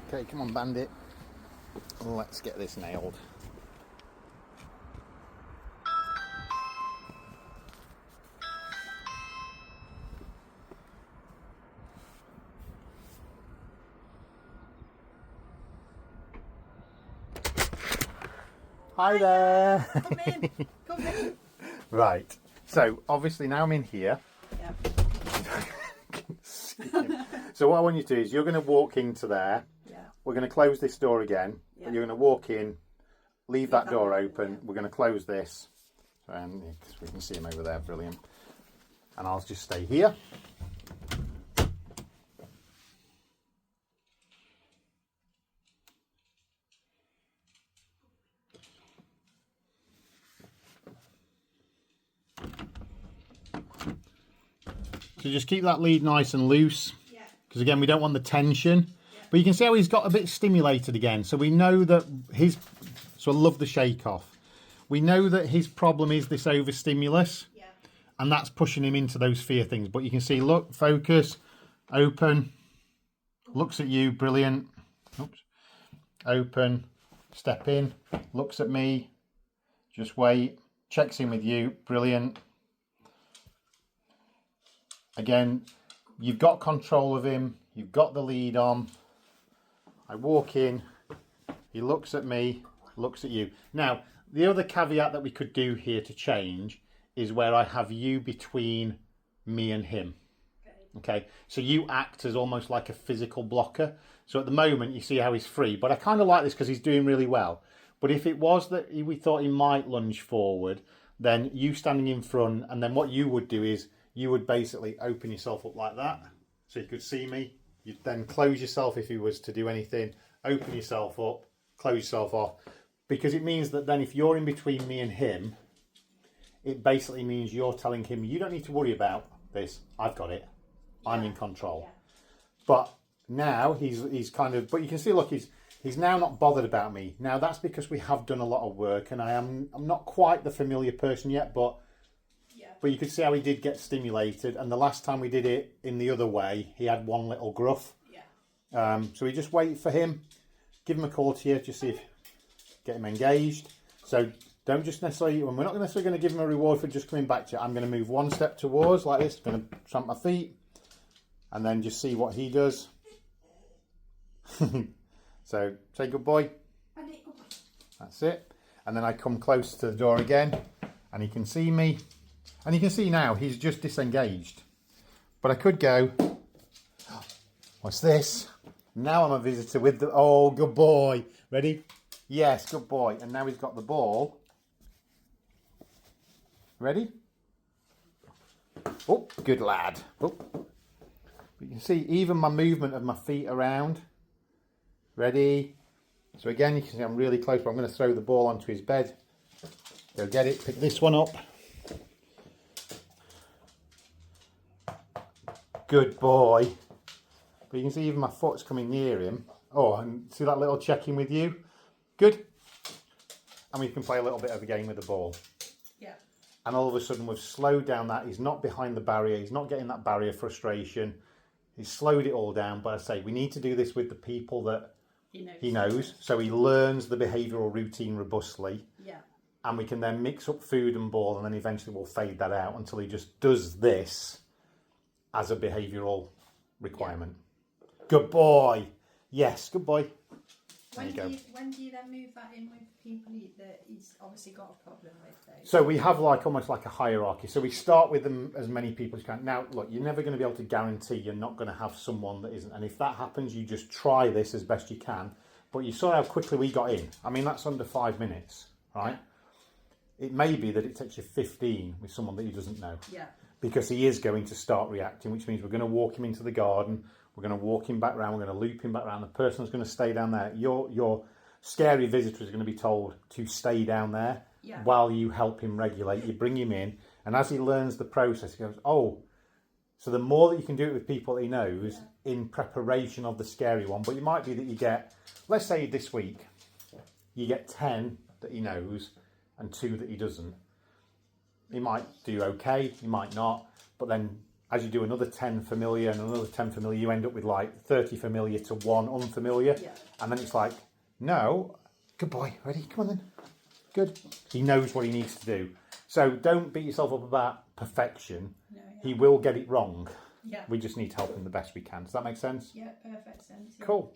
Okay, come on, Bandit. Let's get this nailed. Hi there. Come in. Come in. Right. So obviously now I'm in here. Yeah. So what I want you to do is you're going to walk into there. Yeah. We're going to close this door again. Yeah. You're going to walk in, leave that door open, open. yeah. We're going to close this, and we can see him over there. Brilliant. And I'll just stay here. So just keep that lead nice and loose, because again, we don't want the tension. But you can see how he's got a bit stimulated again. So we know that so I love the shake off. We know that his problem is this overstimulus, and that's pushing him into those fear things. But you can see, look, focus, open, looks at you, brilliant. Oops. Open, step in, looks at me, just wait, checks in with you, brilliant. Again, you've got control of him, you've got the lead on. I walk in, he looks at me, looks at you. Now, the other caveat that we could do here to change is where I have you between me and him. Okay, so you act as almost like a physical blocker. So at the moment, you see how he's free, but I kind of like this because he's doing really well. But if it was that we thought he might lunge forward, then you standing in front, and then what you would do is you would basically open yourself up like that, so you could see me. You'd then close yourself if he was to do anything, open yourself up, close yourself off, because it means that then if you're in between me and him, it basically means you're telling him, you don't need to worry about this, I've got it, I'm in control. Yeah. But now he's kind of, but you can see, look, he's now not bothered about me. Now that's because we have done a lot of work, and I'm not quite the familiar person yet, but you could see how he did get stimulated, and the last time we did it in the other way, he had one little gruff. Yeah. So we just wait for him, give him a call to you, just see if get him engaged. So don't just necessarily, we're not necessarily going to give him a reward for just coming back to you. I'm going to move one step towards like this, going to tramp my feet, and then just see what he does. So say good boy. That's it. And then I come close to the door again, and he can see me. And you can see now he's just disengaged. But I could go, what's this? Now I'm a visitor with the, oh, good boy. Ready? Yes, good boy. And now he's got the ball. Ready? Oh, good lad. Oh. You can see even my movement of my feet around. Ready? So again, you can see I'm really close, but I'm going to throw the ball onto his bed. Go get it, pick this one up. Good boy. But you can see even my foot's coming near him. Oh, and see that little check-in with you? Good. And we can play a little bit of a game with the ball. Yeah. And all of a sudden we've slowed down that. He's not behind the barrier. He's not getting that barrier frustration. He's slowed it all down. But I say we need to do this with the people that he knows. So he learns the behavioural routine robustly. Yeah. And we can then mix up food and ball, and then eventually we'll fade that out until he just does this as a behavioural requirement. Yeah. Good boy. Yes, good boy. When do you then move that in with people that he's obviously got a problem with, though? So we have almost like a hierarchy. So we start with them as many people as you can. Now, look, you're never going to be able to guarantee you're not going to have someone that isn't. And if that happens, you just try this as best you can. But you saw how quickly we got in. I mean, that's under 5 minutes, right? Yeah. It may be that it takes you 15 with someone that he doesn't know. Yeah. Because he is going to start reacting, which means we're going to walk him into the garden, we're going to walk him back round, we're going to loop him back round, the person's going to stay down there. Your scary visitor is going to be told to stay down there while you help him regulate. You bring him in, and as he learns the process, he goes, oh, so the more that you can do it with people that he knows in preparation of the scary one, but it might be that you get, let's say this week, you get 10 that he knows and 2 that he doesn't. He might do okay, he might not, but then as you do another 10 familiar and another 10 familiar, you end up with like 30 familiar to 1 unfamiliar. Yeah. And then it's like, no, good boy, ready, come on then. Good. He knows what he needs to do. So don't beat yourself up about perfection. No, yeah. He will get it wrong. Yeah. We just need to help him the best we can. Does that make sense? Yeah, perfect sense. Yeah. Cool.